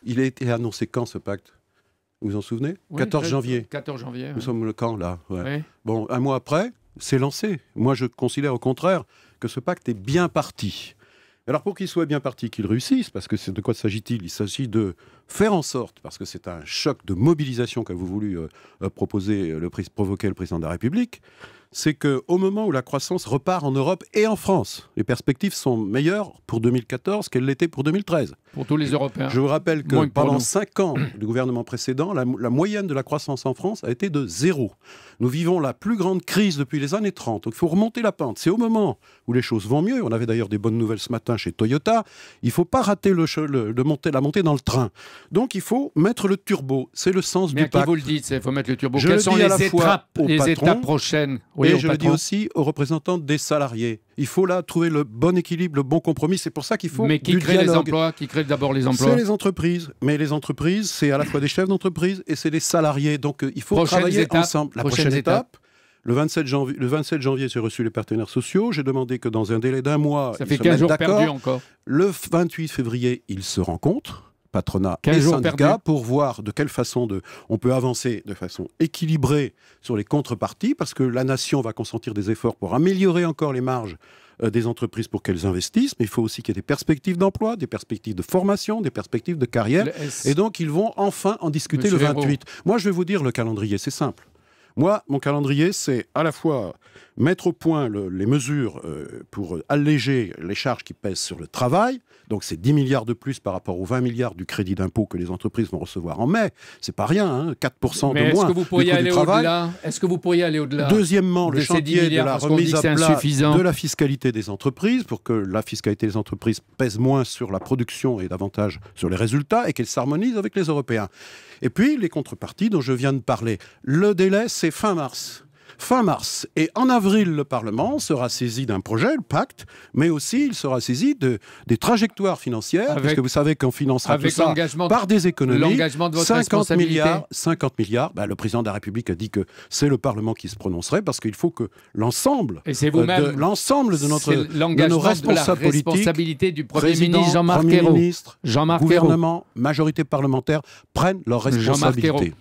Il a été annoncé quand, ce pacte? Vous vous en souvenez? Oui, 14 janvier. 14 janvier. Nous sommes le camp, là. Ouais. Oui. Bon, un mois après, c'est lancé. Moi, je considère au contraire que ce pacte est bien parti. Alors, pour qu'il soit bien parti, qu'il réussisse, parce que de quoi s'agit-il? Il s'agit de faire en sorte, parce que c'est un choc de mobilisation qu'a voulu provoquer le président de la République, c'est qu'au moment où la croissance repart en Europe et en France, les perspectives sont meilleures pour 2014 qu'elles l'étaient pour 2013. Pour tous les Européens. Je vous rappelle que Moins que pendant nous. 5 ans du gouvernement précédent, la moyenne de la croissance en France a été de 0. Nous vivons la plus grande crise depuis les années 30. Donc il faut remonter la pente. C'est au moment où les choses vont mieux. On avait d'ailleurs des bonnes nouvelles ce matin chez Toyota. Il ne faut pas rater la montée dans le train. Donc il faut mettre le turbo. C'est le sens Mais du à qui pacte. vous le dites, il faut mettre le turbo. Je Quelles le sont dis à la les fois aux patrons, étapes prochaines? Oui, et au je le dis patron. aussi aux représentants des salariés. Il faut là trouver le bon équilibre, le bon compromis. C'est pour ça qu'il faut Mais qui du crée les dialogue. emplois? Qui crée d'abord les emplois? C'est les entreprises. Mais les entreprises, c'est à la fois des chefs d'entreprise et c'est des salariés. Donc il faut travailler ensemble. La prochaine étape, le 27 janvier, j'ai reçu les partenaires sociaux. J'ai demandé que dans un délai d'un mois, Ça ils fait se 15 mettent jours d'accord. perdus encore. Le 28 février, ils se rencontrent, patronat 15 et jours syndicats, perdus. pour voir de quelle façon on peut avancer de façon équilibrée sur les contreparties, parce que la nation va consentir des efforts pour améliorer encore les marges des entreprises pour qu'elles investissent, mais il faut aussi qu'il y ait des perspectives d'emploi, des perspectives de formation, des perspectives de carrière. Et donc, ils vont enfin en discuter Monsieur le 28. Moi, je vais vous dire le calendrier, c'est simple. Moi, mon calendrier, c'est à la fois mettre au point les mesures pour alléger les charges qui pèsent sur le travail. Donc, c'est 10 milliards de plus par rapport aux 20 milliards du crédit d'impôt que les entreprises vont recevoir en mai. C'est pas rien, hein, 4% Mais de moins est-ce que vous pourriez du coût du aller travail. au-delà? Est-ce que vous pourriez aller au-delà? Deuxièmement, le de ces 10 chantier de milliards, la parce qu'on dit remise que à c'est plat insuffisant. de la fiscalité des entreprises pour que la fiscalité des entreprises pèse moins sur la production et davantage sur les résultats et qu'elle s'harmonise avec les Européens. Et puis, les contreparties dont je viens de parler. Le délai, c'est fin mars. Fin mars. Et en avril, le Parlement sera saisi d'un projet, le pacte, mais aussi il sera saisi des trajectoires financières, parce que vous savez qu'on financera tout ça par des économies. L'engagement de votre 50 milliards. Le président de la République a dit que c'est le Parlement qui se prononcerait, parce qu'il faut que l'ensemble de nos responsables politiques, responsabilité du Premier président, ministre Jean-Marc Premier Ayrault, ministre, gouvernement, majorité parlementaire, prennent leurs responsabilités.